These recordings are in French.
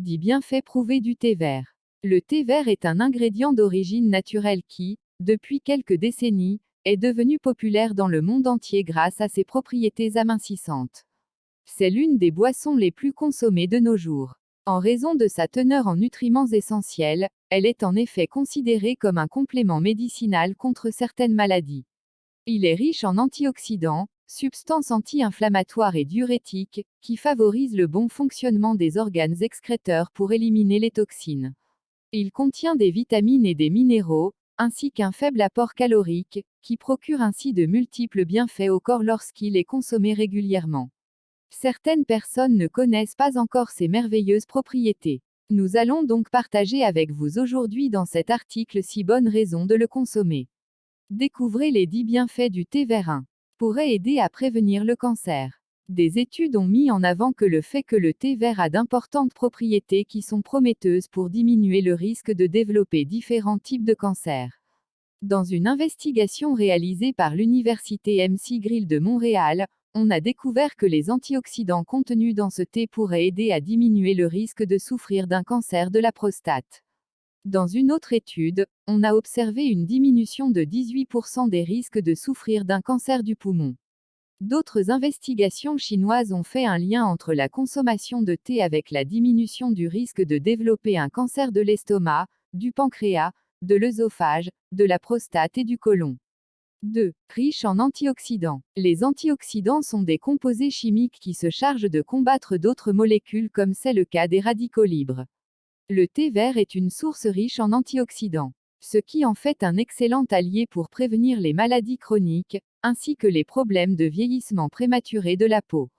10 bienfaits prouvés du thé vert. Le thé vert est un ingrédient d'origine naturelle qui, depuis quelques décennies, est devenu populaire dans le monde entier grâce à ses propriétés amincissantes. C'est l'une des boissons les plus consommées de nos jours. En raison de sa teneur en nutriments essentiels, elle est en effet considérée comme un complément médicinal contre certaines maladies. Il est riche en antioxydants, substances anti-inflammatoires et diurétiques, qui favorisent le bon fonctionnement des organes excréteurs pour éliminer les toxines. Il contient des vitamines et des minéraux, ainsi qu'un faible apport calorique, qui procure ainsi de multiples bienfaits au corps lorsqu'il est consommé régulièrement. Certaines personnes ne connaissent pas encore ces merveilleuses propriétés. Nous allons donc partager avec vous aujourd'hui dans cet article 6 bonnes raisons de le consommer. Découvrez les 10 bienfaits du thé vert 1. Pourrait aider à prévenir le cancer. Des études ont mis en avant que le fait que le thé vert a d'importantes propriétés qui sont prometteuses pour diminuer le risque de développer différents types de cancers. Dans une investigation réalisée par l'université McGill de Montréal, on a découvert que les antioxydants contenus dans ce thé pourraient aider à diminuer le risque de souffrir d'un cancer de la prostate. Dans une autre étude, on a observé une diminution de 18% des risques de souffrir d'un cancer du poumon. D'autres investigations chinoises ont fait un lien entre la consommation de thé avec la diminution du risque de développer un cancer de l'estomac, du pancréas, de l'œsophage, de la prostate et du côlon. 2. Riche en antioxydants. Les antioxydants sont des composés chimiques qui se chargent de combattre d'autres molécules comme c'est le cas des radicaux libres. Le thé vert est une source riche en antioxydants, ce qui en fait un excellent allié pour prévenir les maladies chroniques, ainsi que les problèmes de vieillissement prématuré de la peau.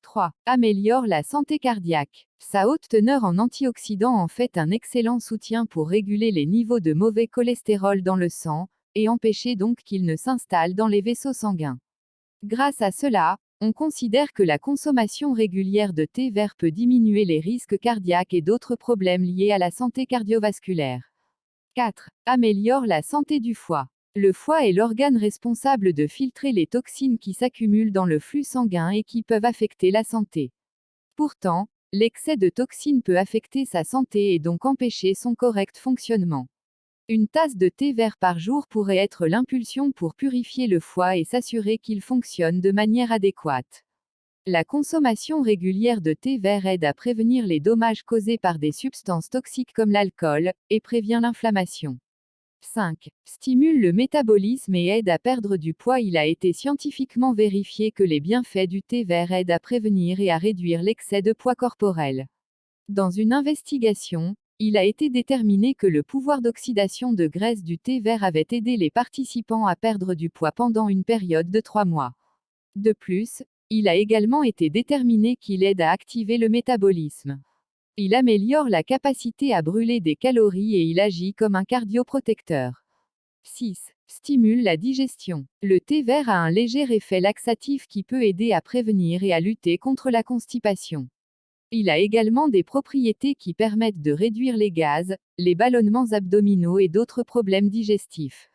3. Améliore la santé cardiaque. Sa haute teneur en antioxydants en fait un excellent soutien pour réguler les niveaux de mauvais cholestérol dans le sang, et empêcher donc qu'il ne s'installe dans les vaisseaux sanguins. Grâce à cela, on considère que la consommation régulière de thé vert peut diminuer les risques cardiaques et d'autres problèmes liés à la santé cardiovasculaire. 4. Améliore la santé du foie. Le foie est l'organe responsable de filtrer les toxines qui s'accumulent dans le flux sanguin et qui peuvent affecter la santé. Pourtant, l'excès de toxines peut affecter sa santé et donc empêcher son correct fonctionnement. Une tasse de thé vert par jour pourrait être l'impulsion pour purifier le foie et s'assurer qu'il fonctionne de manière adéquate. La consommation régulière de thé vert aide à prévenir les dommages causés par des substances toxiques comme l'alcool, et prévient l'inflammation. 5. Stimule le métabolisme et aide à perdre du poids. Il a été scientifiquement vérifié que les bienfaits du thé vert aident à prévenir et à réduire l'excès de poids corporel. Dans une investigation, il a été déterminé que le pouvoir d'oxydation de graisse du thé vert avait aidé les participants à perdre du poids pendant une période de 3 mois. De plus, il a également été déterminé qu'il aide à activer le métabolisme. Il améliore la capacité à brûler des calories et il agit comme un cardioprotecteur. 6. Stimule la digestion. Le thé vert a un léger effet laxatif qui peut aider à prévenir et à lutter contre la constipation. Il a également des propriétés qui permettent de réduire les gaz, les ballonnements abdominaux et d'autres problèmes digestifs.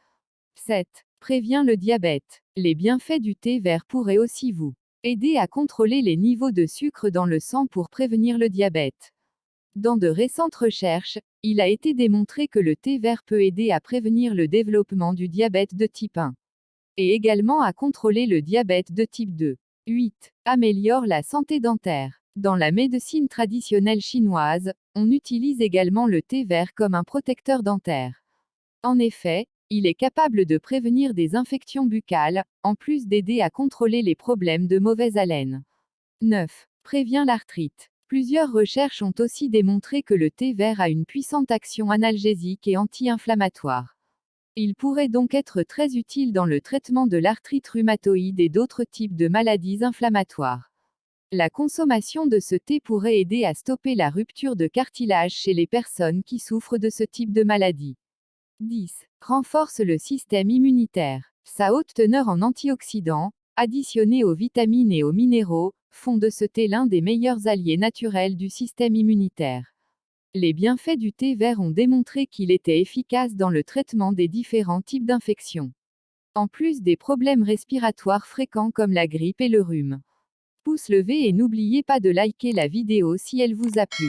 7. Prévient le diabète. Les bienfaits du thé vert pourraient aussi vous aider à contrôler les niveaux de sucre dans le sang pour prévenir le diabète. Dans de récentes recherches, il a été démontré que le thé vert peut aider à prévenir le développement du diabète de type 1 et également à contrôler le diabète de type 2. 8. Améliore la santé dentaire. Dans la médecine traditionnelle chinoise, on utilise également le thé vert comme un protecteur dentaire. En effet, il est capable de prévenir des infections buccales, en plus d'aider à contrôler les problèmes de mauvaise haleine. 9. Prévient l'arthrite. Plusieurs recherches ont aussi démontré que le thé vert a une puissante action analgésique et anti-inflammatoire. Il pourrait donc être très utile dans le traitement de l'arthrite rhumatoïde et d'autres types de maladies inflammatoires. La consommation de ce thé pourrait aider à stopper la rupture de cartilage chez les personnes qui souffrent de ce type de maladie. 10. Renforce le système immunitaire. Sa haute teneur en antioxydants, additionnée aux vitamines et aux minéraux, font de ce thé l'un des meilleurs alliés naturels du système immunitaire. Les bienfaits du thé vert ont démontré qu'il était efficace dans le traitement des différents types d'infections. En plus des problèmes respiratoires fréquents comme la grippe et le rhume. Pouce levé et n'oubliez pas de liker la vidéo si elle vous a plu.